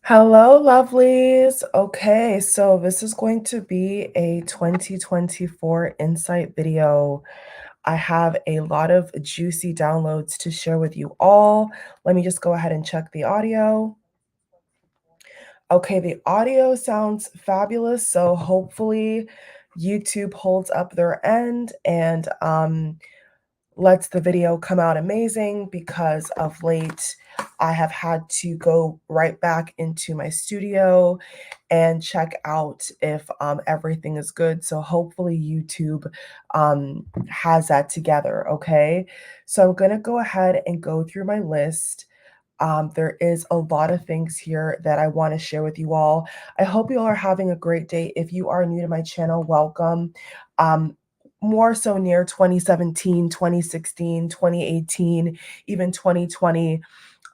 Hello, lovelies. Okay, so this is going to be a 2024 insight video. I have a lot of juicy downloads to share with you all. Let me just go ahead and check the audio. Okay, the audio sounds fabulous, so hopefully YouTube holds up their end and lets the video come out amazing because of late I have had to go right back into my studio and check out if everything is good. So hopefully YouTube has that together. Okay. So I'm going to go ahead and go through my list. There is a lot of things here that I want to share with you all. I hope you all are having a great day. If you are new to my channel, welcome. Um, More so near 2017, 2016, 2018, even 2020.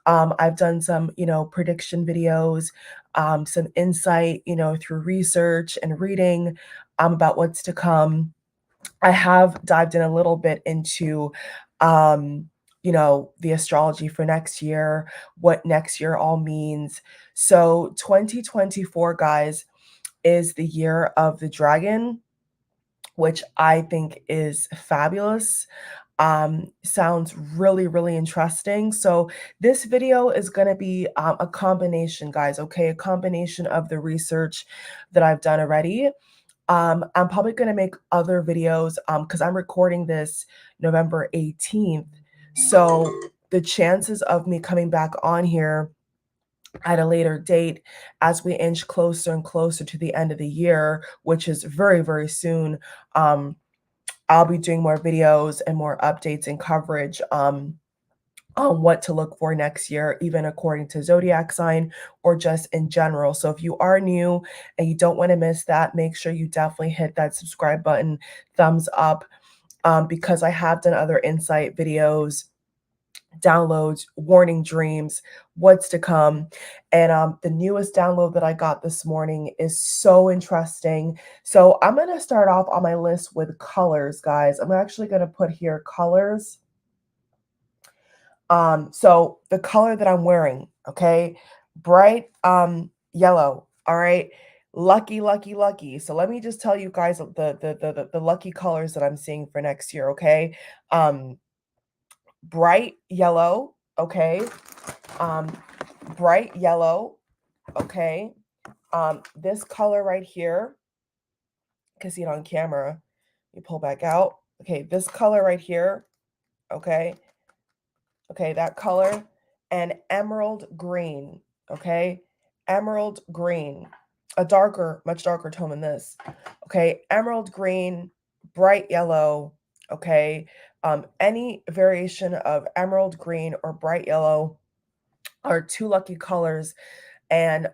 I've done some, prediction videos, some insight, through research and reading about what's to come. I have dived in a little bit into, the astrology for next year, what next year all means. So 2024, guys, is the year of the dragon, which I think is fabulous. Sounds really, really interesting. So this video is going to be a combination, guys, okay? A combination of the research that I've done already. I'm probably going to make other videos because I'm recording this November 18th. So the chances of me coming back on here at a later date as we inch closer and closer to the end of the year, which is very, very soon, I'll be doing more videos and more updates and coverage on what to look for next year, even according to zodiac sign or just in general. So if you are new and you don't want to miss that, make sure you definitely hit that subscribe button, thumbs up, because I have done other insight videos, downloads, warning dreams, what's to come. And the newest download that I got this morning is so interesting. So I'm going to start off on my list with colors, guys. I'm actually going to put here colors. So the color that I'm wearing, okay, bright yellow. All right. Lucky, lucky, lucky. So let me just tell you guys the lucky colors that I'm seeing for next year, okay? Um, Bright yellow, okay? Um, Bright yellow, okay? This color right here, you can see it on camera. You pull back out. Okay, this color right here, okay? Okay, that color, and emerald green, okay? Emerald green, a darker, much darker tone than this. Okay, emerald green, bright yellow, okay? Any variation of emerald green or bright yellow are two lucky colors and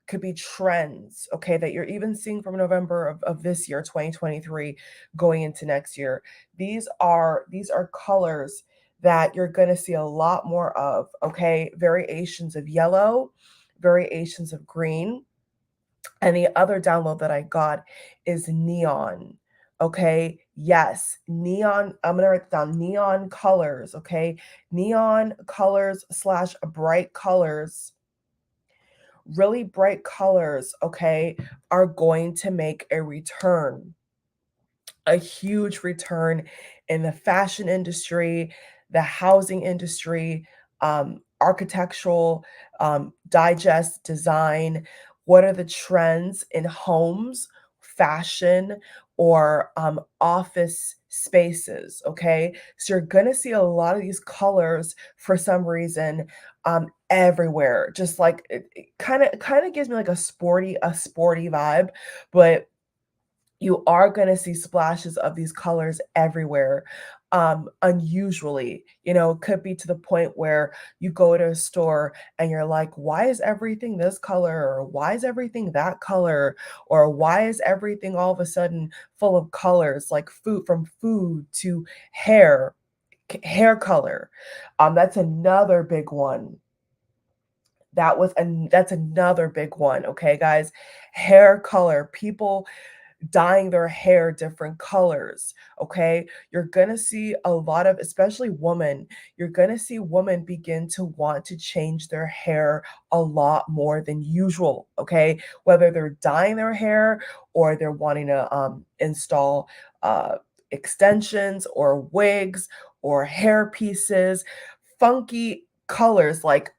could be trends, okay, that you're even seeing from November of this year, 2023, going into next year. These are colors that you're going to see a lot more of, okay? Variations of yellow, variations of green. And the other download that I got is neon. Okay. Yes. Neon. I'm going to write down neon colors. Okay. Neon colors slash bright colors, really bright colors. Okay. Are going to make a return, a huge return in the fashion industry, the housing industry, architectural, digest, design. What are the trends in homes, fashion, or office spaces? Okay, so you're gonna see a lot of these colors for some reason everywhere. Just like it kind of gives me like a sporty vibe, but you are going to see splashes of these colors everywhere. Unusually, it could be to the point where you go to a store and you're like, why is everything this color, or why is everything that color, or why is everything all of a sudden full of colors, like food, from food to hair, hair color. That's another big one. That's another big one. Okay, guys, hair color. People dyeing their hair different colors, okay? You're gonna see a lot of, especially women, you're gonna see women begin to want to change their hair a lot more than usual, okay? Whether they're dyeing their hair or they're wanting to install extensions or wigs or hair pieces, funky colors like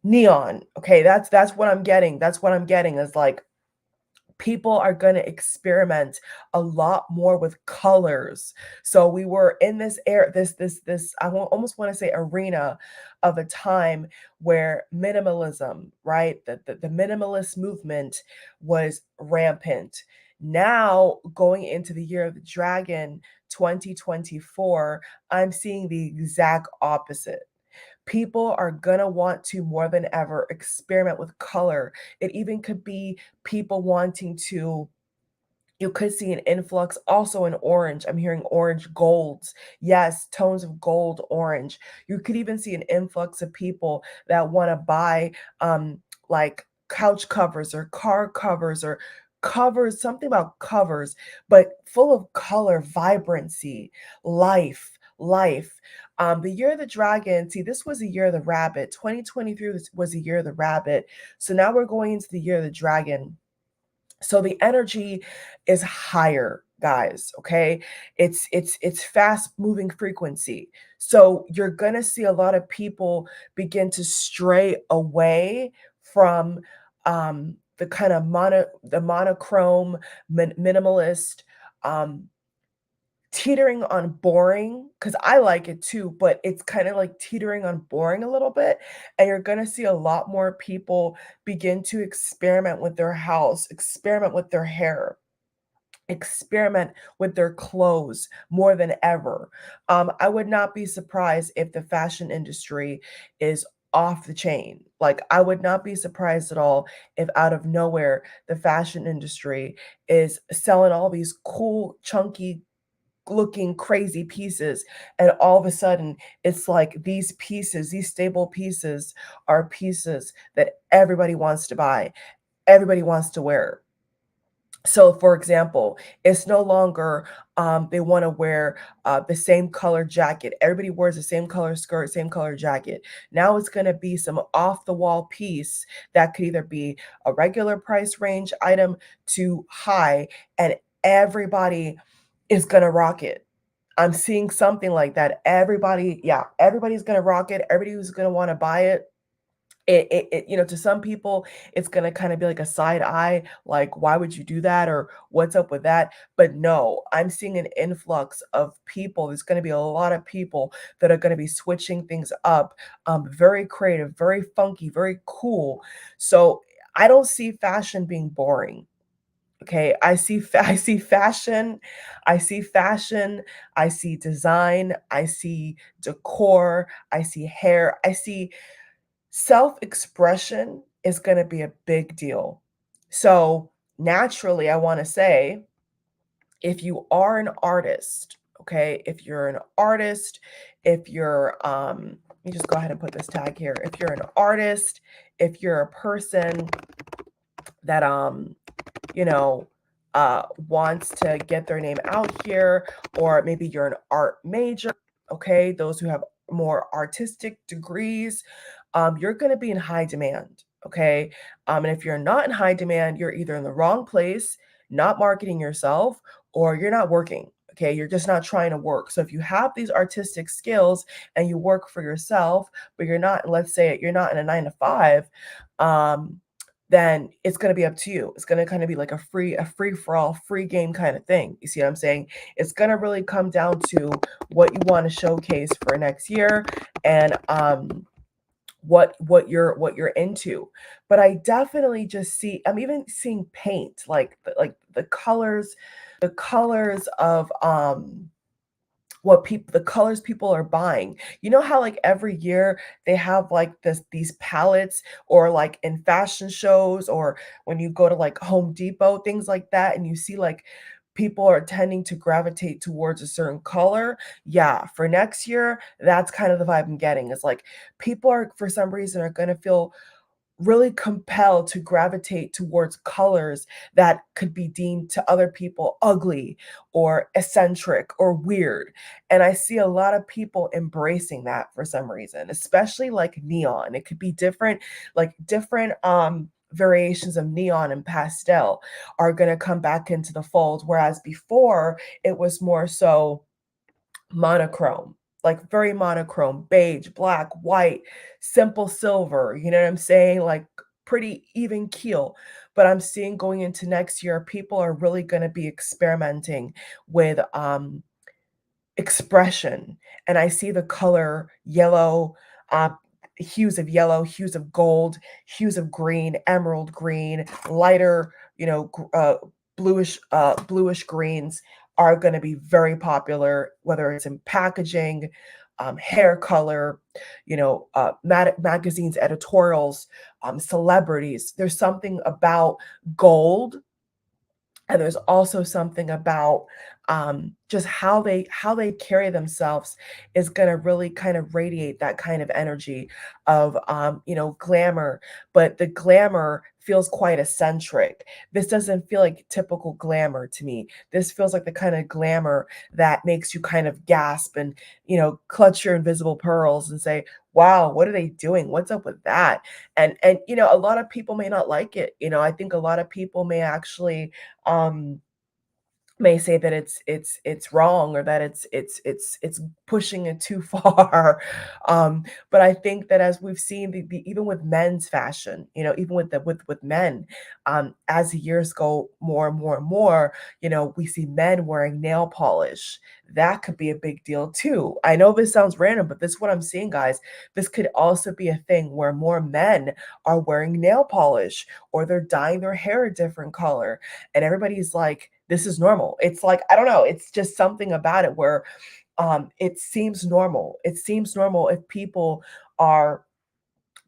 neon. Okay, that's what I'm getting. That's what I'm getting is like people are going to experiment a lot more with colors. So we were in this air, this almost want to say arena of a time where minimalism, right? The minimalist movement was rampant. Now, going into the year of the dragon 2024, I'm seeing the exact opposite. People are going to want to more than ever experiment with color. It even could be people wanting to, you could see an influx also in orange. I'm hearing orange golds. Yes, tones of gold, orange. You could even see an influx of people that want to buy like couch covers or car covers or covers, something about covers, but full of color, vibrancy, life. The year of the dragon, see, this was the year of the rabbit. 2023 was the year of the rabbit. So now we're going into the year of the dragon. So the energy is higher, guys, okay? It's fast moving frequency. So you're going to see a lot of people begin to stray away from the kind of monochrome minimalist um teetering on boring, because I like it too, but it's kind of like teetering on boring a little bit. And you're going to see a lot more people begin to experiment with their house, experiment with their hair, experiment with their clothes more than ever. I would not be surprised if the fashion industry is off the chain. Like, I would not be surprised at all if out of nowhere the fashion industry is selling all these cool, chunky looking crazy pieces, and all of a sudden it's like these pieces, these stable pieces, are pieces that everybody wants to buy, everybody wants to wear. So for example, it's no longer they want to wear the same color jacket. Everybody wears the same color skirt, same color jacket. Now it's going to be some off the wall piece that could either be a regular price range item to high, and everybody is going to rock it. I'm seeing something like that. Everybody, yeah, everybody's going to rock it. Everybody's going to want to buy it. To some people, it's gonna kind of be like a side eye, like, why would you do that? Or what's up with that? But no, I'm seeing an influx of people. There's gonna be a lot of people that are gonna be switching things up, very creative, very funky, very cool. So I don't see fashion being boring. Okay, I see fashion, I see design, I see decor, I see hair, I see self-expression is gonna be a big deal. So, naturally, I wanna say, if you are an artist, okay, if you're an artist, if you're, let me just go ahead and put this tag here. If you're an artist, if you're a person that, you know, wants to get their name out here, or maybe you're an art major, okay, those who have more artistic degrees, you're going to be in high demand, okay? And if you're not in high demand, you're either in the wrong place, not marketing yourself, or you're not working. Okay, you're just not trying to work. So if you have these artistic skills and you work for yourself, but you're not, let's say you're not in a 9 to 5, um, then it's going to be up to you. It's going to kind of be like a free for all, free game kind of thing. You see what I'm saying? It's going to really come down to what you want to showcase for next year, and what you're into. But I definitely just see, I'm even seeing paint, like the colors of the colors people are buying. You know how like every year they have like these palettes, or like in fashion shows, or when you go to like Home Depot, things like that, and you see like people are tending to gravitate towards a certain color. Yeah, for next year, that's kind of the vibe I'm getting. It's like people are, for some reason, are going to feel really compelled to gravitate towards colors that could be deemed to other people ugly or eccentric or weird. And I see a lot of people embracing that for some reason, especially like neon. It could be different, like different variations of neon and pastel are going to come back into the fold, whereas before it was more so monochrome, like very monochrome, beige, black, white, simple silver, you know what I'm saying? Like pretty even keel. But I'm seeing going into next year, people are really going to be experimenting with expression. And I see the color yellow, uh, hues of yellow, hues of gold, hues of green, emerald green, lighter, bluish greens are going to be very popular, whether it's in packaging, hair color, magazines, editorials, celebrities. There's something about gold, and there's also something about just how they carry themselves is going to really kind of radiate that kind of energy of glamour, but the glamour feels quite eccentric. This doesn't feel like typical glamour to me. This feels like the kind of glamour that makes you kind of gasp and clutch your invisible pearls and say, wow, what are they doing? What's up with that? And a lot of people may not like it. I think a lot of people may actually um may say that it's wrong, or that it's pushing it too far. But I think that as we've seen, even with men's fashion, even with men, as the years go more and more and more, we see men wearing nail polish. That could be a big deal too. I know this sounds random, but this is what I'm seeing, guys. This could also be a thing where more men are wearing nail polish, or they're dyeing their hair a different color, and everybody's like, this is normal. It's like, I don't know, it's just something about it where it seems normal. It seems normal if people are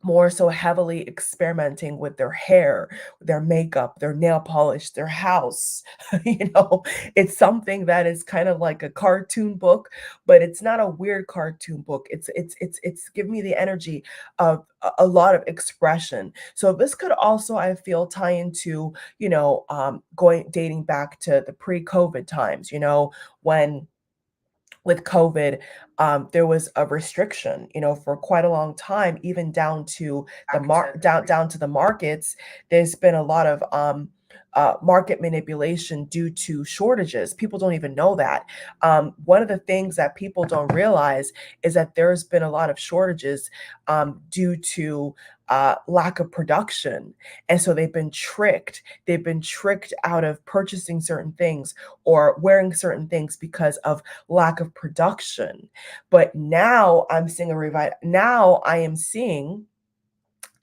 more so heavily experimenting with their hair, their makeup, their nail polish, their house. It's something that is kind of like a cartoon book, but it's not a weird cartoon book. It's giving me the energy of a lot of expression. So this could also, I feel, tie into, going dating back to the pre-COVID times, when with COVID, there was a restriction, for quite a long time, even down to down to the markets. There's been a lot of market manipulation due to shortages. People don't even know that. One of the things that people don't realize is that there's been a lot of shortages due to lack of production, and so they've been tricked. They've been tricked out of purchasing certain things or wearing certain things because of lack of production. But now now I am seeing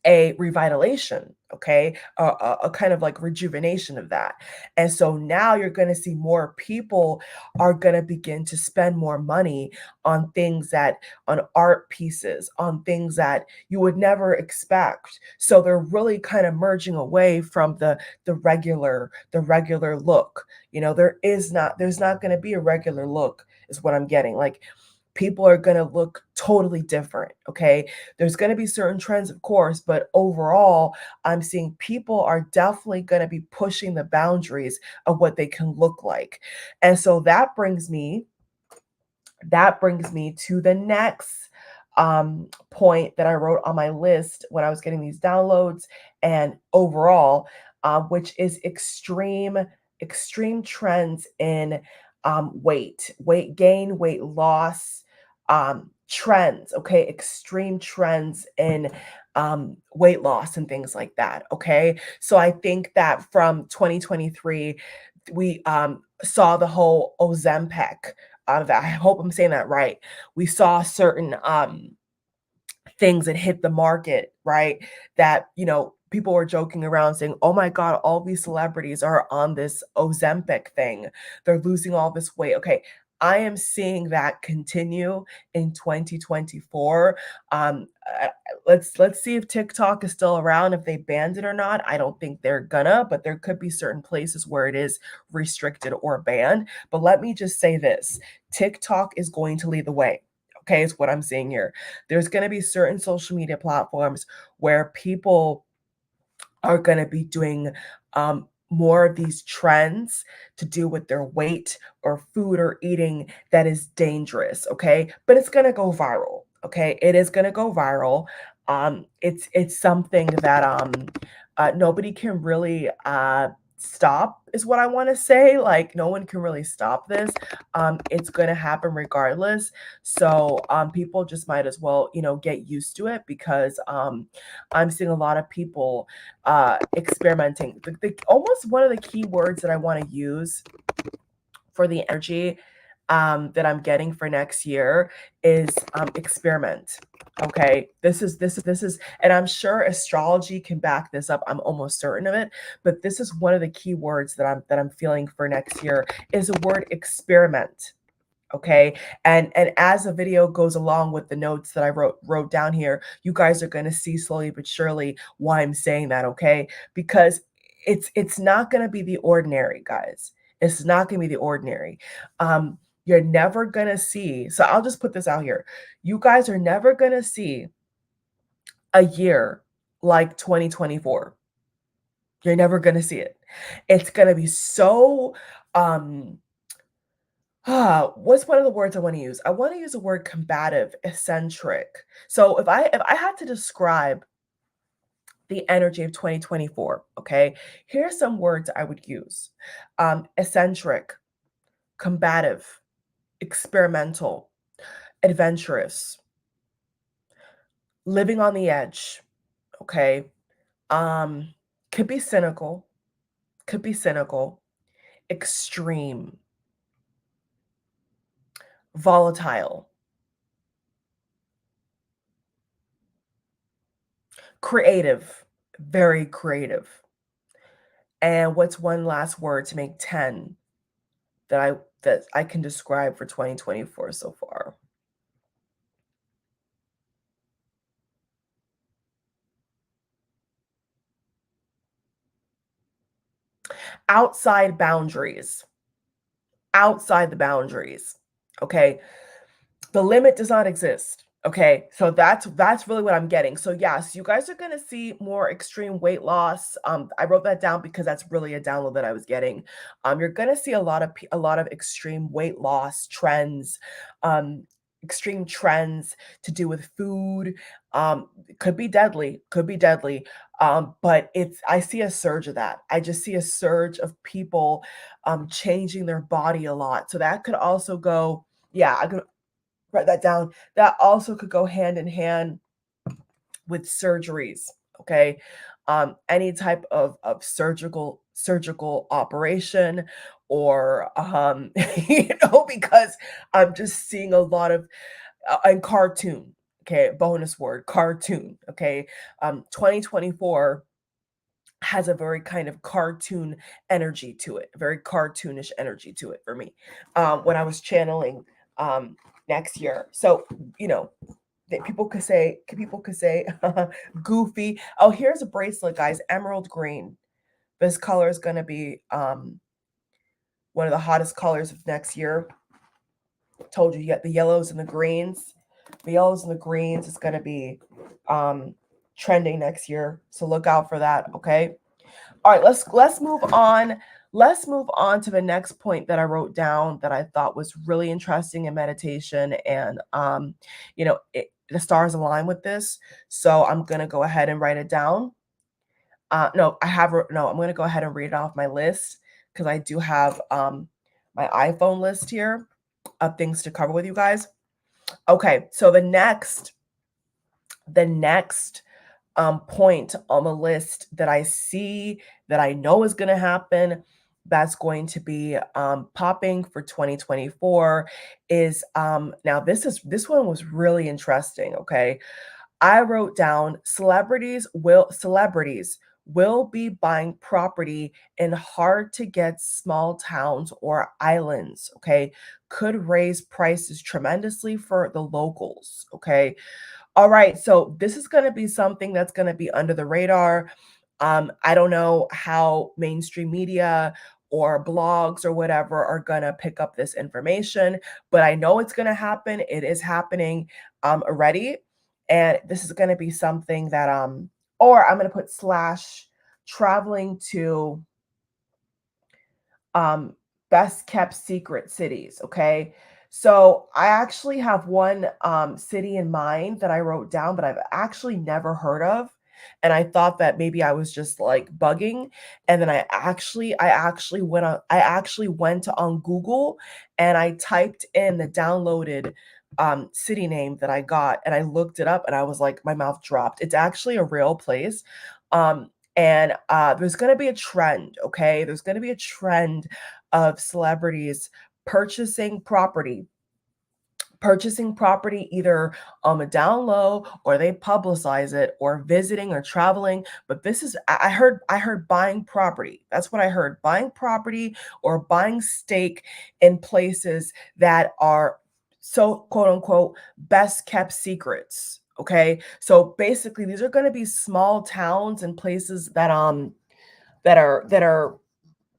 a revitalization, okay, a kind of like rejuvenation of that. And so now you're going to see more people are going to begin to spend more money on things on art pieces, on things that you would never expect. So they're really kind of merging away from the regular look. There's not going to be a regular look, is what I'm getting. Like, people are going to look totally different. Okay. There's going to be certain trends, of course, but overall, I'm seeing people are definitely going to be pushing the boundaries of what they can look like. And so that brings me to the next point that I wrote on my list when I was getting these downloads and overall, which is extreme trends in weight gain, weight loss, trends. Okay, extreme trends in weight loss and things like that. Okay, so I think that from 2023, we saw the whole Ozempic out of that. I hope I'm saying that right. We saw certain things that hit the market, right? That, people were joking around saying, oh my God, all these celebrities are on this Ozempic thing. They're losing all this weight. Okay. I am seeing that continue in 2024. Let's see if TikTok is still around, if they banned it or not. I don't think they're gonna, but there could be certain places where it is restricted or banned. But let me just say this: TikTok is going to lead the way. Okay, is what I'm seeing here. There's going to be certain social media platforms where people are going to be doing more of these trends to do with their weight or food or eating that is dangerous, okay? But it's going to go viral, okay? It is going to go viral. It's something that nobody can really stop, is what I want to say. Like, no one can really stop this. It's going to happen regardless. So people just might as well, get used to it, because I'm seeing a lot of people experimenting. Almost one of the key words that I want to use for the energy that I'm getting for next year is experiment. Okay, this is, and I'm sure astrology can back this up. I'm almost certain of it, but this is one of the key words that I'm feeling for next year is the word experiment. Okay, and as the video goes along with the notes that I wrote down here, you guys are going to see slowly but surely why I'm saying that. Okay, because it's not going to be the ordinary, guys. It's not going to be the ordinary. You're never going to see, so I'll just put this out here, you guys are never going to see a year like 2024. You're never going to see it. It's going to be so what's one of the words I want to use? I want to use the word combative, eccentric. So if I had to describe the energy of 2024, okay, here's some words I would use: eccentric, combative, experimental, adventurous, living on the edge. Okay, um, could be cynical, could be cynical, extreme, volatile, creative, very creative. And what's one last word to make 10 that I can describe for 2024 so far? Outside boundaries. Outside the boundaries. Okay. The limit does not exist. Okay, so that's really what I'm getting. So yes, you guys are gonna see more extreme weight loss. I wrote that down because that's really a download that I was getting. You're gonna see a lot of extreme weight loss trends, um, extreme trends to do with food. Could be deadly, could be deadly. But I see a surge of that. I just see a surge of people changing their body a lot. So that could also go, yeah, I could write that down. That also could go hand in hand with surgeries, okay? Any type of surgical operation, or because I'm just seeing a lot of and cartoon. Okay, bonus word, cartoon. Okay, 2024 has a very kind of cartoon energy to it, very cartoonish energy to it for me when I was channeling next year. So, you know, that people could say goofy. Oh, here's a bracelet, guys, emerald green. This color is going to be one of the hottest colors of next year. Told you, you got the yellows and the greens. The yellows and the greens is going to be trending next year. So look out for that, okay? All right, let's move on. Let's move on to the next point that I wrote down that I thought was really interesting in meditation, and the stars align with this, so I'm gonna go ahead and write it down. No, no. I'm gonna go ahead and read it off my list, because I do have my iPhone list here of things to cover with you guys. Okay, so the next point on the list that I see that I know is going to happen, that's going to be popping for 2024 is now this one was really interesting. Okay, I wrote down celebrities will be buying property in hard to get small towns or islands. Okay, could raise prices tremendously for the locals. Okay, all right, so this is gonna be something that's gonna be under the radar. I don't know how mainstream media or blogs or whatever are gonna pick up this information, but I know it's gonna happen. It is happening already, and this is gonna be something that or I'm gonna put slash traveling to um, best kept secret cities. Okay. So I actually have one city in mind that I wrote down, but I've actually never heard of. And I thought that maybe I was just like bugging. And then I actually went on Google and I typed in the downloaded city name that I got and I looked it up and I was like, my mouth dropped. It's actually a real place. And there's going to be a trend, okay? There's going to be a trend of celebrities purchasing property either on the down low or they publicize it or visiting or traveling. But this is I heard buying property. That's what I heard. Buying property or buying stake in places that are so quote unquote best kept secrets. Okay. So basically these are going to be small towns and places that are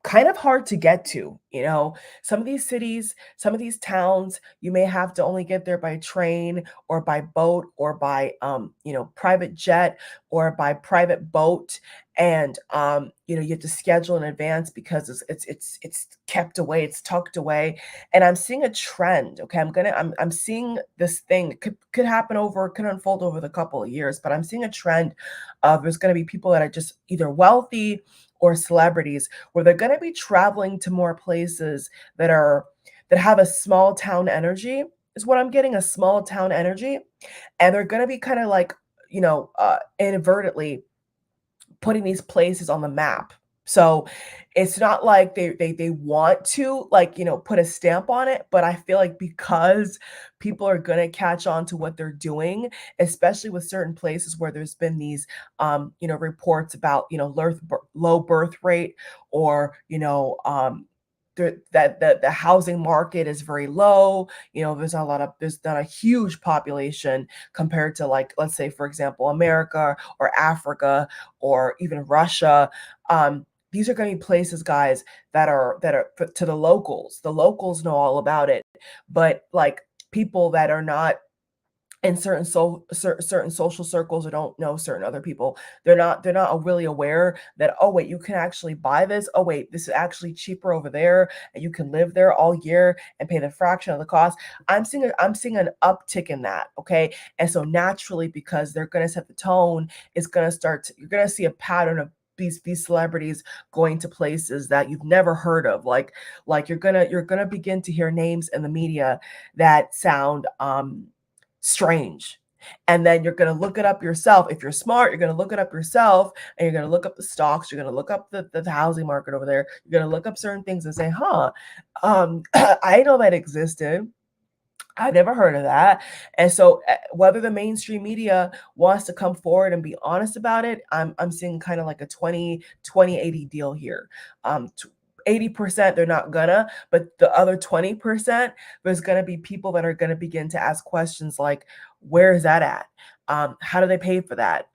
kind of hard to get to, you know? Some of these cities, some of these towns, you may have to only get there by train or by boat or by private jet or by private boat. And you have to schedule in advance because it's kept away, it's tucked away. And I'm seeing a trend. Okay. I'm seeing this thing. It could unfold over the couple of years, but I'm seeing a trend of there's gonna be people that are just either wealthy or celebrities where they're going to be traveling to more places that have a small town energy is what I'm getting, a small town energy. And they're going to be kind of like, inadvertently putting these places on the map. So it's not like they want to like, put a stamp on it, but I feel like because people are going to catch on to what they're doing, especially with certain places where there's been these reports about, low birth rate or, that the housing market is very low. There's not a huge population compared to, like, let's say, for example, America or Africa or even Russia. These are going to be places, guys, that are to the locals. The locals know all about it, but like people that are not in certain social circles or don't know certain other people, they're not really aware that, oh wait, you can actually buy this, oh wait, this is actually cheaper over there and you can live there all year and pay the fraction of the cost. I'm seeing an uptick in that. Okay. And so naturally, because they're going to set the tone, you're going to see a pattern of these celebrities going to places that you've never heard of. Like you're gonna begin to hear names in the media that sound strange. And then you're going to look it up yourself. If you're smart, you're going to look it up yourself and you're going to look up the stocks. You're going to look up the housing market over there. You're going to look up certain things and say, huh, I know that existed. I've never heard of that. And so whether the mainstream media wants to come forward and be honest about it, I'm seeing kind of like a 20-80 deal here. 80% they're not gonna, but the other 20%, there's gonna be people that are gonna begin to ask questions like, where is that at? How do they pay for that?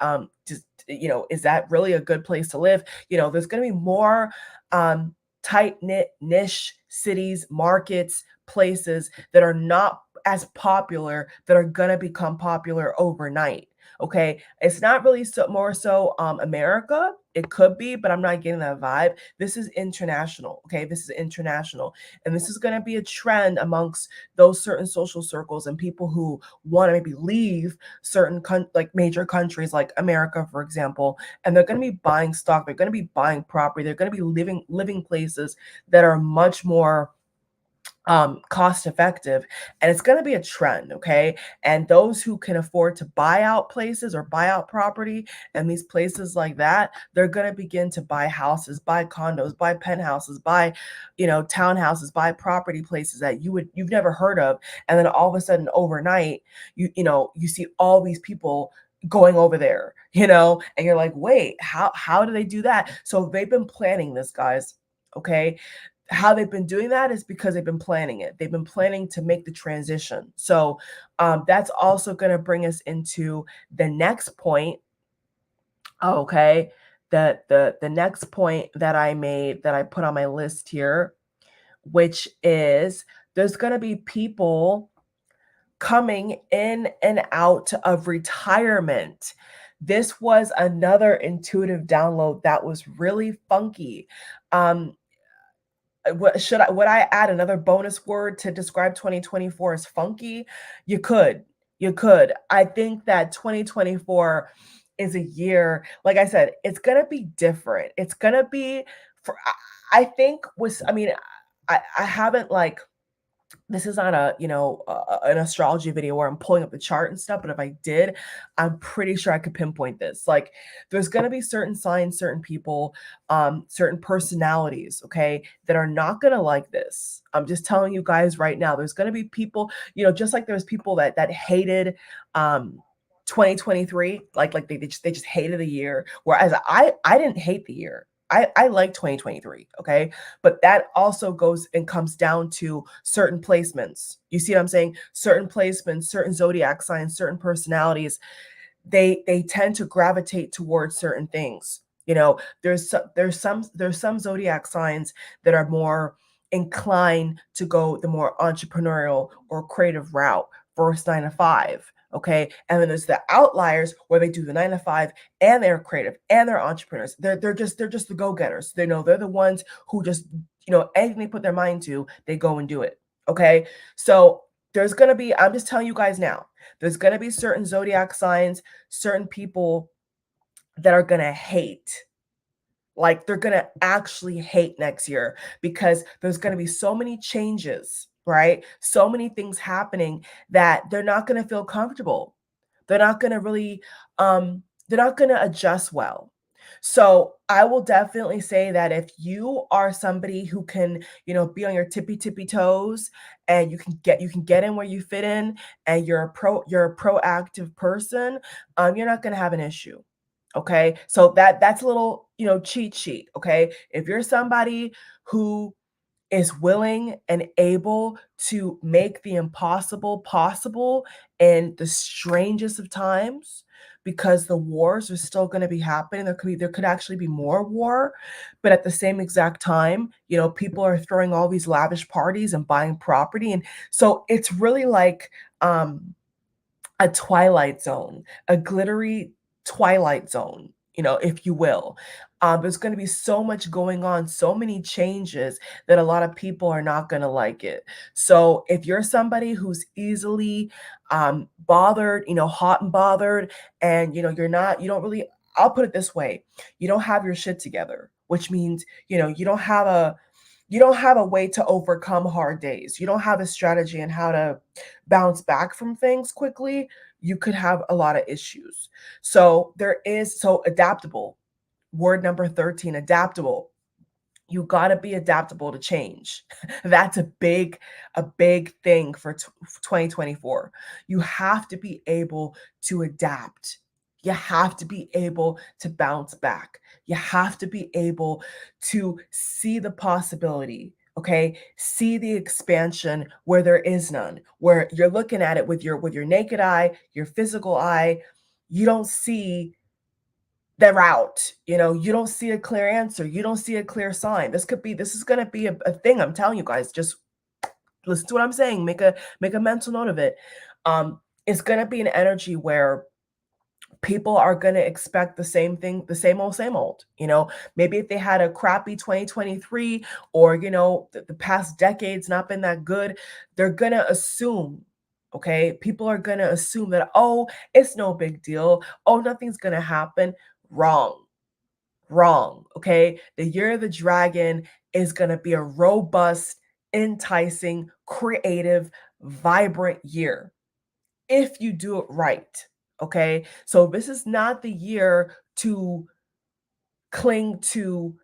Just, is that really a good place to live? There's gonna be more tight knit niche cities, markets, places that are not as popular that are gonna become popular overnight. Okay, it's not really more so America. It could be, but I'm not getting that vibe. This is international. Okay, this is international, and this is going to be a trend amongst those certain social circles and people who want to maybe leave certain like major countries like America, for example, and they're going to be buying stock. They're going to be buying property. They're going to be living places that are much more cost effective, and it's going to be a trend. Okay, and those who can afford to buy out places or buy out property and these places like that, they're going to begin to buy houses, buy condos, buy penthouses, buy townhouses, buy property places that you've never heard of. And then all of a sudden overnight, you see all these people going over there, and you're like, wait, how do they do that? So they've been planning this, guys. Okay, how they've been doing that is because they've been planning it. They've been planning to make the transition. So that's also going to bring us into the next point. Okay, the next point that I made that I put on my list here, which is there's going to be people coming in and out of retirement This was another intuitive download that was really funky. Um, would I add another bonus word to describe 2024 as funky? You could. You could. I think that 2024 is a year, like I said, it's going to be different. It's going to be for I think was I mean I haven't like this is not a an astrology video where I'm pulling up the chart and stuff, but if I did, I'm pretty sure I could pinpoint this. Like there's going to be certain signs, certain people, certain personalities, okay, that are not going to like this. I'm just telling you guys right now, there's going to be people, just like there's people that hated 2023, like they just hated the year, whereas I didn't hate the year. I like 2023, okay? But that also goes and comes down to certain placements. You see what I'm saying? Certain placements, certain zodiac signs, certain personalities, they tend to gravitate towards certain things. There's some zodiac signs that are more inclined to go the more entrepreneurial or creative route versus 9 to 5. Okay. And then there's the outliers where they do the 9 to 5 and they're creative and they're entrepreneurs. They're just the go-getters. They're the ones who just, anything they put their mind to, they go and do it. Okay. So there's gonna be, I'm just telling you guys now, there's gonna be certain zodiac signs, certain people that are gonna hate. Like they're going to actually hate next year because there's going to be so many changes, right? So many things happening that they're not going to feel comfortable. They're not going to really they're not going to adjust well. So, I will definitely say that if you are somebody who can, be on your tippy toes and you can get in where you fit in and you're a proactive person, you're not going to have an issue. Okay. So that's a little, cheat sheet. Okay. If you're somebody who is willing and able to make the impossible possible in the strangest of times, because the wars are still going to be happening. There could actually be more war, but at the same exact time, people are throwing all these lavish parties and buying property. And so it's really like a twilight zone, a glittery twilight zone, if you will. There's going to be so much going on, so many changes that a lot of people are not going to like it. So if you're somebody who's easily bothered, hot and bothered, and you don't really, I'll put it this way, you don't have your shit together, which means, you don't have a way to overcome hard days. You don't have a strategy on how to bounce back from things quickly. You could have a lot of issues. So adaptable. Word number 13, adaptable. You got to be adaptable to change. That's a big thing for 2024. You have to be able to adapt. You have to be able to bounce back. You have to be able to see the possibility, okay? See the expansion where there is none. Where you're looking at it with your naked eye, your physical eye, you don't see the route. You don't see a clear answer. You don't see a clear sign. This is going to be a thing. I'm telling you guys, just listen to what I'm saying. Make a mental note of it. It's going to be an energy where people are going to expect the same thing, the same old. Maybe if they had a crappy 2023 or, the past decade's not been that good, they're going to assume, okay? People are going to assume that, oh, it's no big deal. Oh, nothing's going to happen. Wrong. Wrong. Okay. The year of the dragon is going to be a robust, enticing, creative, vibrant year if you do it right. Okay. So this is not the year to cling to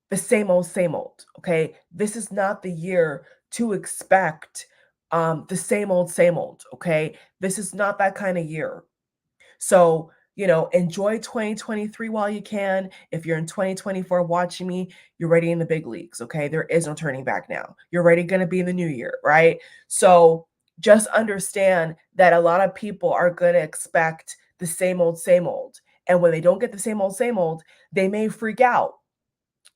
the same old. Okay. This is not the year to expect the same old. Okay. This is not that kind of year. So, enjoy 2023 while you can. If you're in 2024 watching me, you're already in the big leagues, okay? There is no turning back now. You're already going to be in the new year, right? So, just understand that a lot of people are going to expect the same old, same old. And when they don't get the same old, they may freak out.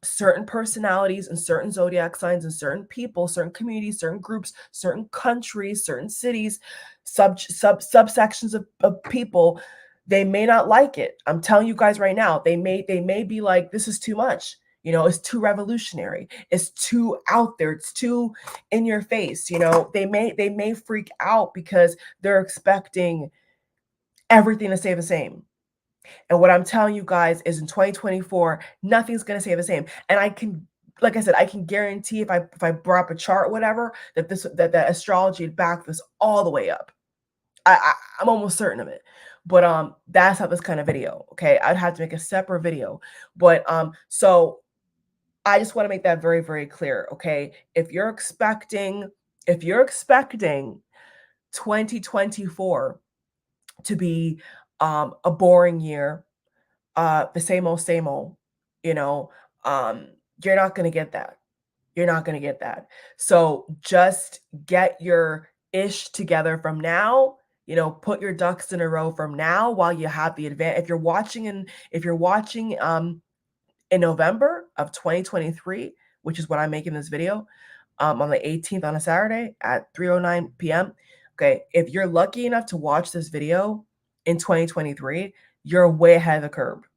Certain personalities and certain zodiac signs and certain people, certain communities, certain groups, certain countries, certain cities, subsections of people, They may not like it. I'm telling you guys right now, they may be like, this is too much. You know, it's too revolutionary. It's too out there. It's too in your face. You know, they may freak out because they're expecting everything to stay the same. And what I'm telling you guys is in 2024, nothing's going to stay the same. And I can, like I said, I can guarantee if I brought up a chart or whatever, that astrology would back this all the way up. I'm almost certain of it. But that's not this kind of video. Okay. I'd have to make a separate video. But so I just want to make that very, very clear. Okay. If you're expecting 2024 to be a boring year, the same old, you know, um, you're not gonna get that. You're not gonna get that. So just get your ish together from now. You know, put your ducks in a row from now while you have the advance. If you're watching in November of 2023, which is when I'm making this video, on the 18th on a Saturday at 3:09 p.m. Okay, if you're lucky enough to watch this video in 2023, you're way ahead of the curve,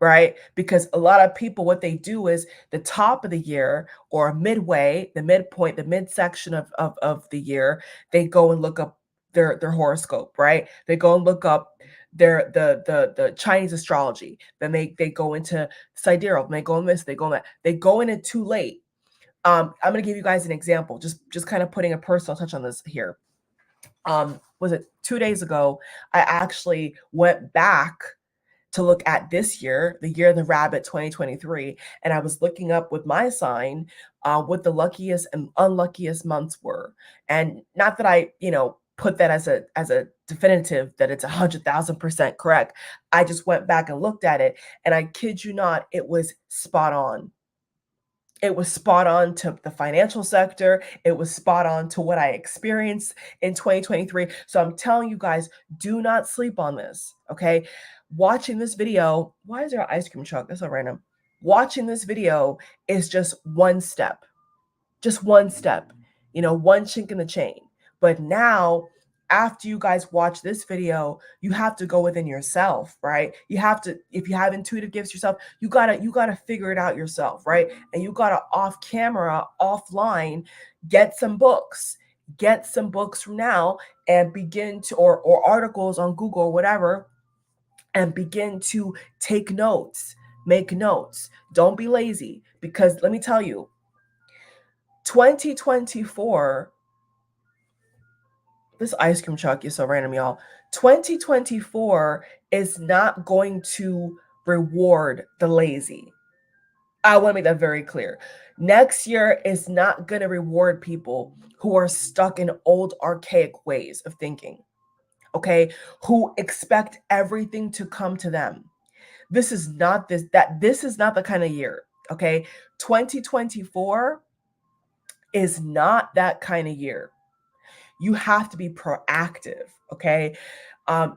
right? Because a lot of people, what they do is the top of the year or midway, the midpoint, the midsection of the year, they go and look up their horoscope, right? They go and look up the Chinese astrology. Then they go into sidereal, they go in this, they go in that. They go in it too late. I'm gonna give you guys an example, just kind of putting a personal touch on this here. Was it 2 days ago? I actually went back to look at this year, the year of the rabbit 2023, and I was looking up with my sign what the luckiest and unluckiest months were. And not that I, put that as a definitive that it's 100,000% correct. I just went back and looked at it, and I kid you not, it was spot on. It was spot on to the financial sector. It was spot on to what I experienced in 2023. So I'm telling you guys, do not sleep on this. Okay. Watching this video, why is there an ice cream truck? That's so random. Watching this video is just one step, one chink in the chain. But now, after you guys watch this video, you have to go within yourself, right? You have to, if you have intuitive gifts yourself, you gotta figure it out yourself, right? And you gotta off camera, offline, get some books. Get some books from now and begin to, or articles on Google or whatever, and begin to take notes, make notes. Don't be lazy, because let me tell you, 2024, this ice cream truck is so random, y'all. 2024 is not going to reward the lazy. I want to make that very clear. Next year is not going to reward people who are stuck in old archaic ways of thinking, okay? Who expect everything to come to them. This is not the kind of year, okay? 2024 is not that kind of year. You have to be proactive, okay?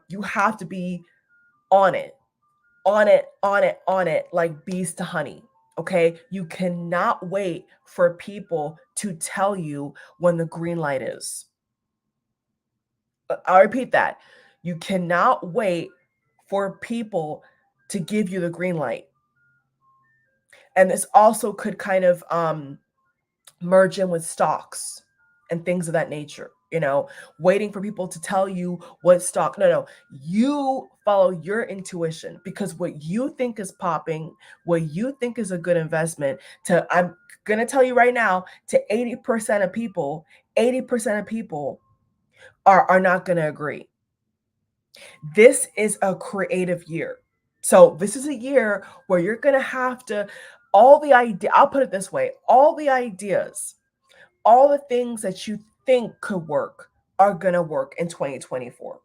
You have to be on it, like bees to honey, okay? You cannot wait for people to tell you when the green light is. I'll repeat that. You cannot wait for people to give you the green light. And this also could kind of merge in with stocks and things of that nature, waiting for people to tell you what stock. No, you follow your intuition, because what you think is popping, what you think is a good investment, I'm going to tell you right now, to 80% of people, 80% of people are not going to agree. This is a creative year. So this is a year where you're going to have to, I'll put it this way, all the ideas, all the things that you think could work are going to work in 2024,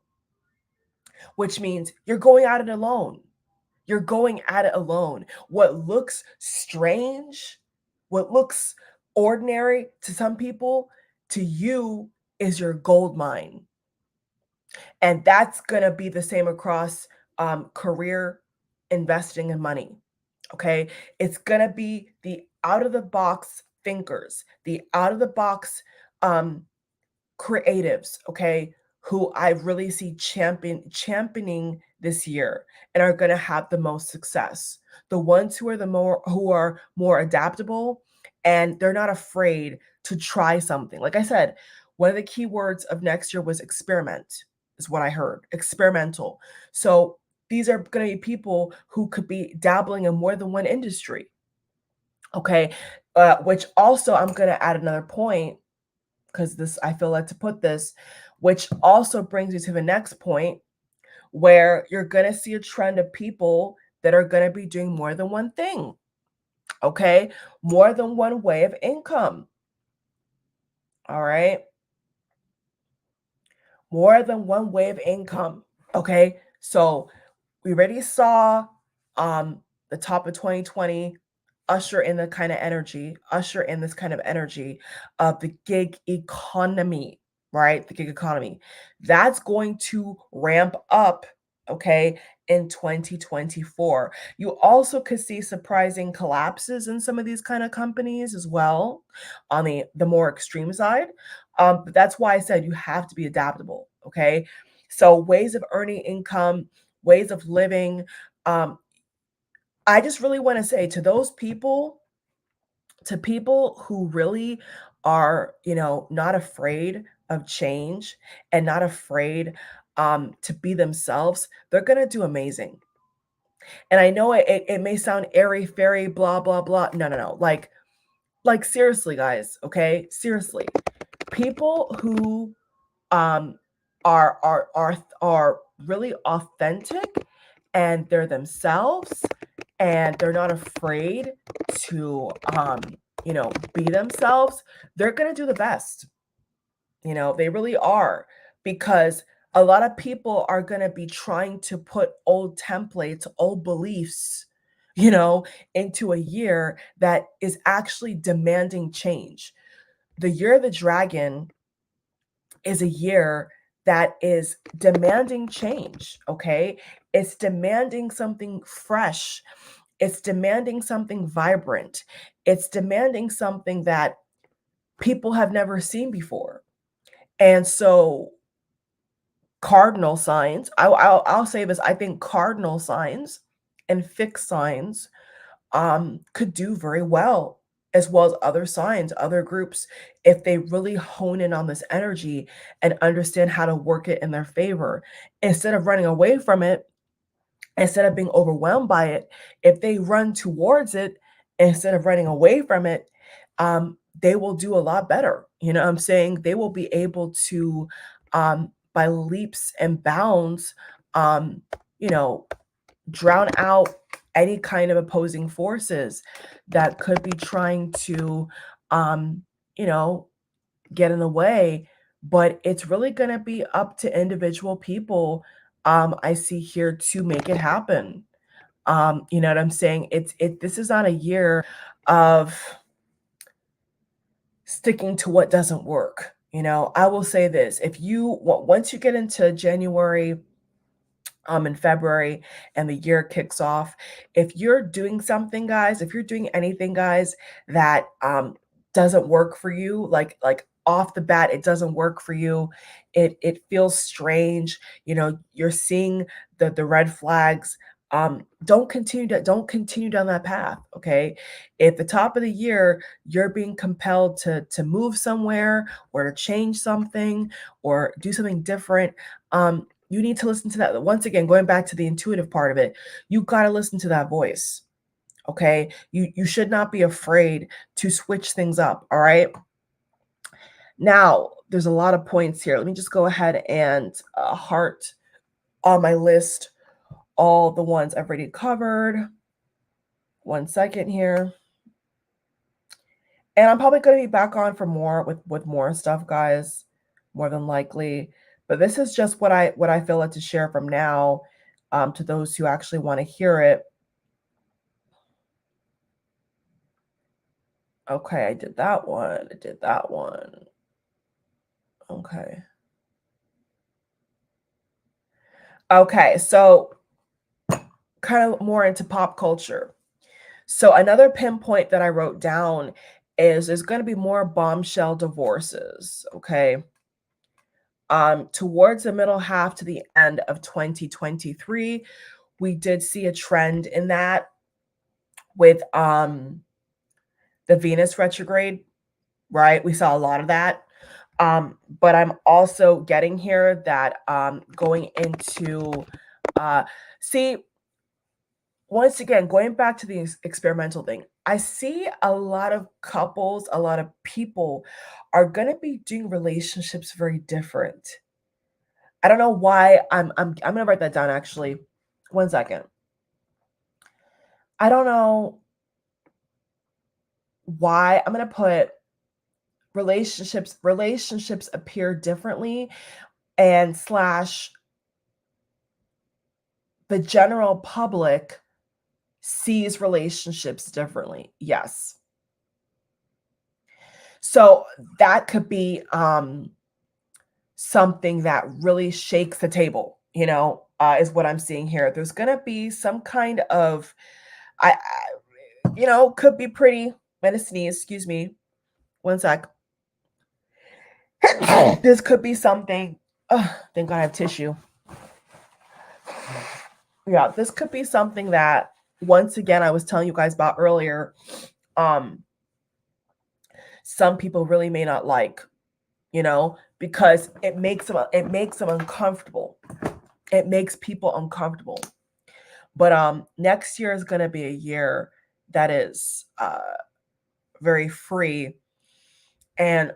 which means you're going at it alone. You're going at it alone. What looks strange, what looks ordinary to some people, to you is your gold mine. And that's going to be the same across career, investing, and money. Okay. It's going to be the out of the box thinkers, the out of the box creatives, okay, who I really see championing this year and are going to have the most success. The ones who are more adaptable, and they're not afraid to try something. Like I said, one of the key words of next year was experiment, is what I heard. Experimental. So these are going to be people who could be dabbling in more than one industry. Okay. Which also, I'm going to add another point, because this, I feel like to put this, which also brings me to the next point, where you're going to see a trend of people that are going to be doing more than one thing. Okay. More than one way of income. All right. More than one way of income. Okay. So we already saw the top of 2020 usher in this kind of energy of the gig economy, right? The gig economy. That's going to ramp up, okay, in 2024. You also could see surprising collapses in some of these kind of companies as well, on the more extreme side. But that's why I said you have to be adaptable, okay? So ways of earning income, ways of living. I just really want to say to those people, to people who really are, not afraid of change and not afraid to be themselves, they're gonna do amazing. And I know it may sound airy fairy, blah blah blah. No, no, no. Like seriously, guys. Okay, seriously, people who um are really authentic, and they're themselves, and they're not afraid to be themselves, they're going to do the best. They really are, because a lot of people are going to be trying to put old templates, old beliefs, into a year that is actually demanding change. The year of the dragon is a year that is demanding change, okay? It's demanding something fresh. It's demanding something vibrant. It's demanding something that people have never seen before. And so cardinal signs, I'll say this, I think cardinal signs and fixed signs could do very well, as well as other signs, other groups, if they really hone in on this energy and understand how to work it in their favor. Instead of running away from it, instead of being overwhelmed by it, if they run towards it instead of running away from it, they will do a lot better. You know what I'm saying? They will be able to, by leaps and bounds, um, you know, drown out any kind of opposing forces that could be trying to, um, you know, get in the way. But it's really going to be up to individual people, I see here, to make it happen. You know what I'm saying? This is not a year of sticking to what doesn't work. I will say this: if you once you get into January, in February, and the year kicks off, if you're doing something, guys, if you're doing anything, guys, that doesn't work for you, like off the bat, it doesn't work for you, it feels strange, you're seeing the red flags, don't continue down that path. Okay, at the top of the year, you're being compelled to move somewhere, or to change something, or do something different. You need to listen to that. Once again, going back to the intuitive part of it, you got to listen to that voice. Okay, you should not be afraid to switch things up. All right, now there's a lot of points here. Let me just go ahead and heart on my list all the ones I've already covered. 1 second here. And I'm probably going to be back on for more with more stuff, guys, more than likely. But this is just what I feel like to share from now, to those who actually want to hear it. Okay, I did that one. I did that one. Okay. Okay, so kind of more into pop culture. So another pinpoint that I wrote down is there's going to be more bombshell divorces. Okay. Towards the middle half to the end of 2023, we did see a trend in that with the Venus retrograde, right? We saw a lot of that. But I'm also getting here that going into see, once again, going back to the experimental thing, I see a lot of couples, a lot of people are going to be doing relationships very different. I don't know why. I'm going to write that down actually. One second. I don't know why. I'm going to put relationships appear differently, and slash the general public sees relationships differently. Yes. So that could be something that really shakes the table, is what I'm seeing here. There's going to be some kind of, could be pretty. I'm going to sneeze, excuse me. One sec. This could be something. Thank God I have tissue. Yeah, this could be something that, once again, I was telling you guys about earlier. Some people really may not like, because it makes them uncomfortable. It makes people uncomfortable. But next year is going to be a year that is very free and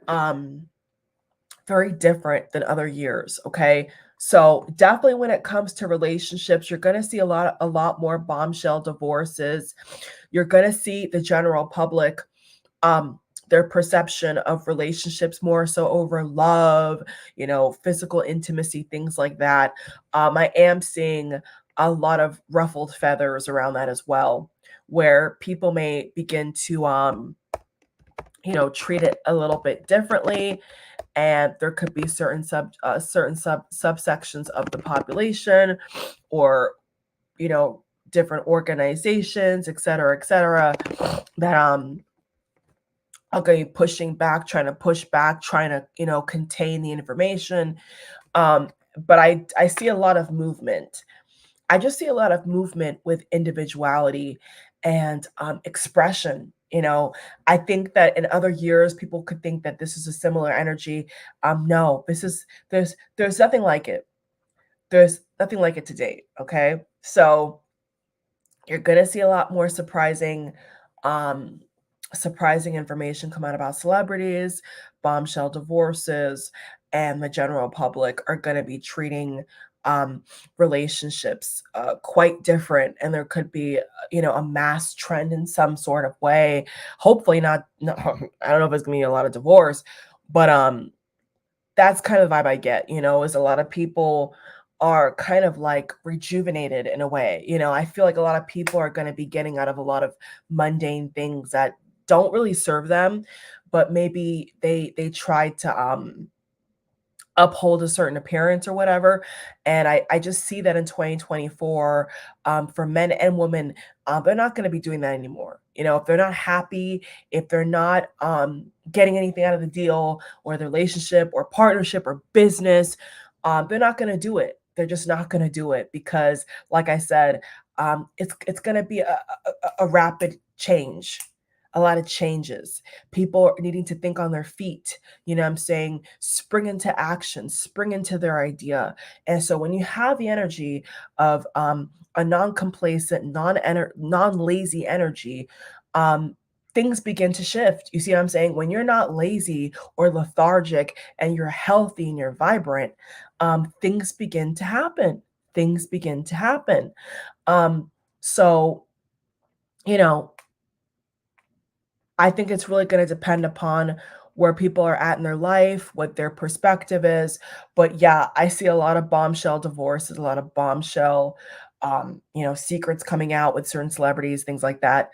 very different than other years. Okay. So definitely when it comes to relationships, you're going to see a lot more bombshell divorces. You're going to see the general public, their perception of relationships more so over love, physical intimacy, things like that. I am seeing a lot of ruffled feathers around that as well, where people may begin to, treat it a little bit differently. And there could be certain subsections of the population, or different organizations, et cetera, that are going to be pushing back, trying to push back, trying to contain the information. But I see a lot of movement. I just see a lot of movement with individuality and expression. I think that in other years, people could think that this is a similar energy. No, there's nothing like it. There's nothing like it to date. Okay. So you're going to see a lot more surprising information come out about celebrities, bombshell divorces, and the general public are going to be treating relationships quite different. And there could be, a mass trend in some sort of way. Hopefully not, no, I don't know if it's going to be a lot of divorce, but that's kind of the vibe I get, is a lot of people are kind of like rejuvenated in a way. I feel like a lot of people are going to be getting out of a lot of mundane things that don't really serve them, but maybe they tried to uphold a certain appearance or whatever. And I just see that in 2024, for men and women, they're not going to be doing that anymore. If they're not happy, if they're not getting anything out of the deal or the relationship or partnership or business, they're not going to do it. They're just not going to do it because, like I said, it's going to be a rapid change. A lot of changes. People are needing to think on their feet, I'm saying, spring into action, spring into their idea. And so when you have the energy of a non-complacent, non-lazy energy, things begin to shift. You see what I'm saying? When you're not lazy or lethargic and you're healthy and you're vibrant, things begin to happen. Things begin to happen. So, I think it's really going to depend upon where people are at in their life, what their perspective is. But yeah, I see a lot of bombshell divorces, a lot of bombshell, secrets coming out with certain celebrities, things like that.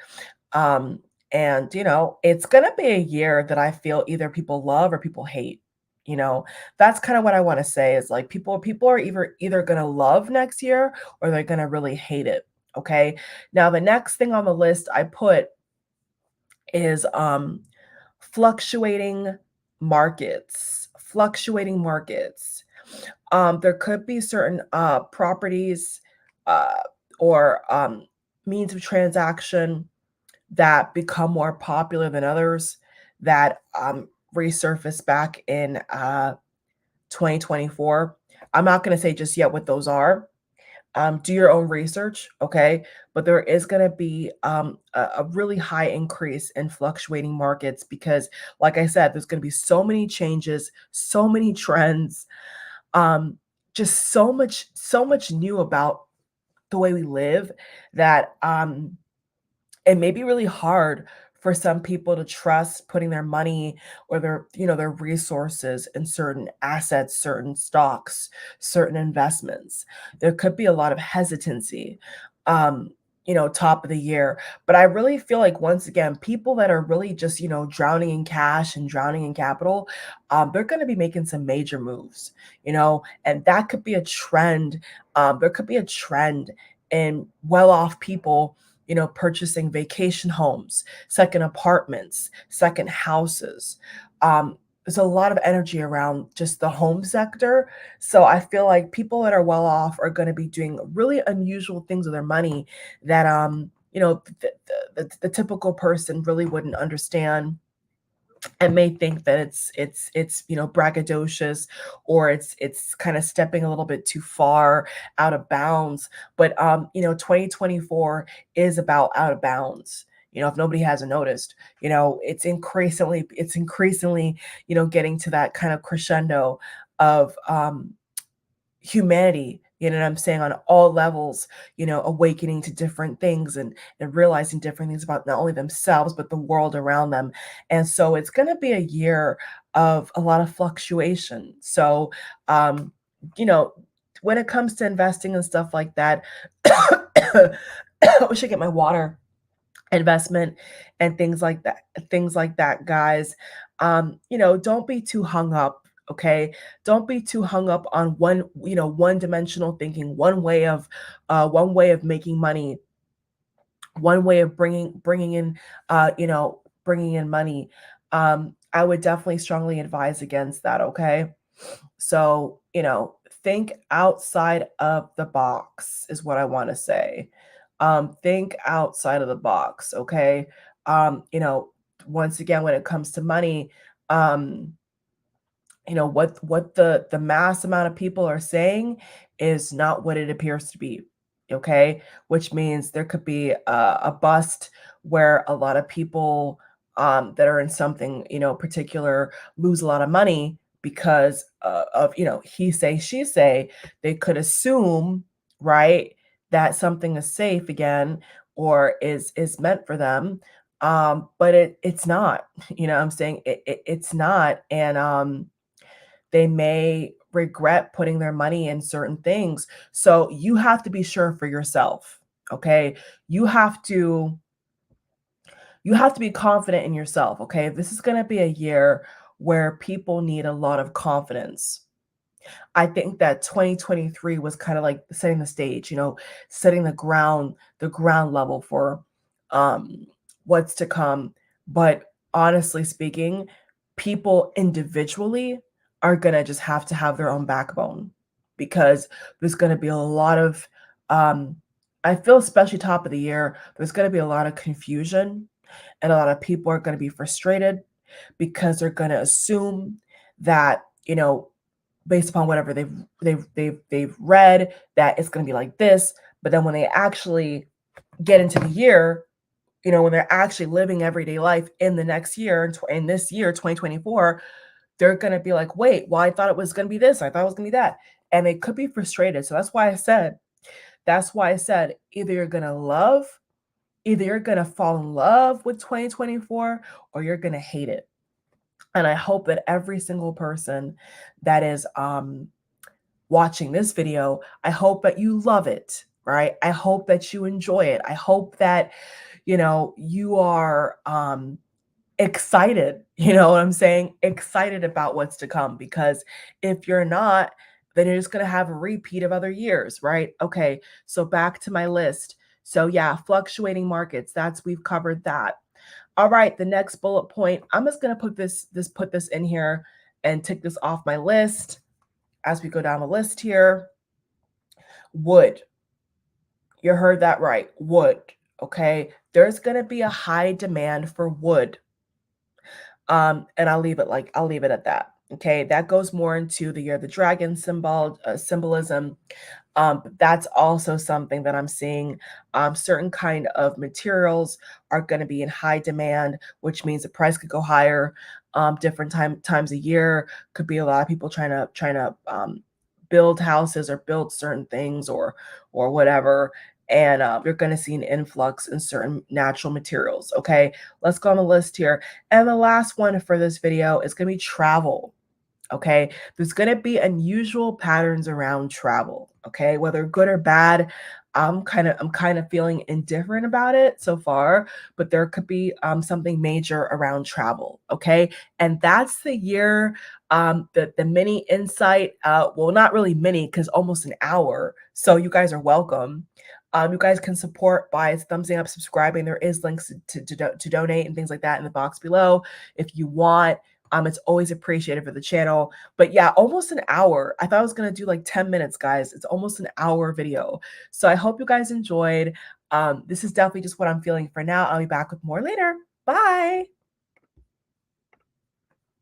And it's going to be a year that I feel either people love or people hate. That's kind of what I want to say is like people are either going to love next year or they're going to really hate it. Okay. Now, the next thing on the list I put is fluctuating markets. Fluctuating markets. There could be certain properties uh, or means of transaction that become more popular than others that resurface back in 2024. I'm not going to say just yet what those are. Do your own research, okay? But there is going to be a really high increase in fluctuating markets because, like I said, there's going to be so many changes, so many trends, um, just so much new about the way we live that it may be really hard for some people to trust putting their money or their their resources in certain assets, certain stocks, certain investments. There could be a lot of hesitancy, um top of the year, but I really feel like, once again, people that are really just drowning in cash and drowning in capital, they're going to be making some major moves, and that could be a trend. There could be a trend in well-off people purchasing vacation homes, second apartments, second houses. There's a lot of energy around just the home sector. So I feel like people that are well off are going to be doing really unusual things with their money that the typical person really wouldn't understand and may think that it's braggadocious, or it's kind of stepping a little bit too far out of bounds. But 2024 is about out of bounds. If nobody hasn't noticed, it's increasingly getting to that kind of crescendo of humanity, you know what I'm saying, on all levels, awakening to different things, and realizing different things about not only themselves but the world around them. And so it's going to be a year of a lot of fluctuation. So um you know when it comes to investing and stuff like that, I wish I get my water, investment and things like that, guys. Don't be too hung up, okay? Don't be too hung up on one dimensional thinking, one way of making money, one way of bringing in money. I would definitely strongly advise against that, okay? So, think outside of the box is what I want to say. Think outside of the box, okay? Once again, when it comes to money, um, what the mass amount of people are saying is not what it appears to be, okay? Which means there could be a bust where a lot of people that are in something particular lose a lot of money because of he say she say. They could assume, right, that something is safe again, or is meant for them, but it's not. I'm saying it's not. And they may regret putting their money in certain things. So you have to be sure for yourself, okay? You have to be confident in yourself, okay? This is going to be a year where people need a lot of confidence. I think that 2023 was kind of like setting the stage, setting the ground level for what's to come. But honestly speaking, people individually are going to just have to have their own backbone, because there's going to be a lot of I feel, especially top of the year, there's going to be a lot of confusion, and a lot of people are going to be frustrated because they're going to assume that, based upon whatever they've read, that it's going to be like this. But then when they actually get into the year, when they're actually living everyday life in the next year, in this year 2024, they're going to be like, wait, well, I thought it was going to be this, I thought it was going to be that. And they could be frustrated. So that's why I said either you're going to fall in love with 2024, or you're going to hate it. And I hope that every single person that is watching this video, I hope that you love it, right? I hope that you enjoy it. I hope that you are excited, you know what I'm saying? Excited about what's to come, because if you're not, then you're just going to have a repeat of other years, right? Okay, so back to my list. So yeah, fluctuating markets, we've covered that. All right, the next bullet point, I'm just going to put this in here and tick this off my list. as we go down the list here. Wood. You heard that right. Wood. Okay. There's going to be a high demand for wood. And I'll leave it at that. Okay. That goes more into the year of the dragon symbolism. But that's also something that I'm seeing. Certain kind of materials are going to be in high demand, which means the price could go higher. Different times a year could be a lot of people trying to build houses or build certain things or whatever. And you're going to see an influx in certain natural materials. Okay, let's go on the list here. And the last one for this video is going to be travel. Okay, there's going to be unusual patterns around travel. Okay, whether good or bad, I'm kind of feeling indifferent about it so far, but there could be something major around travel. Okay, and that's the year. The mini insight, well, not really mini because almost an hour, so you guys are welcome. You guys can support by thumbsing up, subscribing. There is links to donate and things like that in the box below if you want. It's always appreciated for the channel. But yeah, almost an hour. I thought I was going to do like 10 minutes, guys. It's almost an hour video. So I hope you guys enjoyed. This is definitely just what I'm feeling for now. I'll be back with more later. Bye.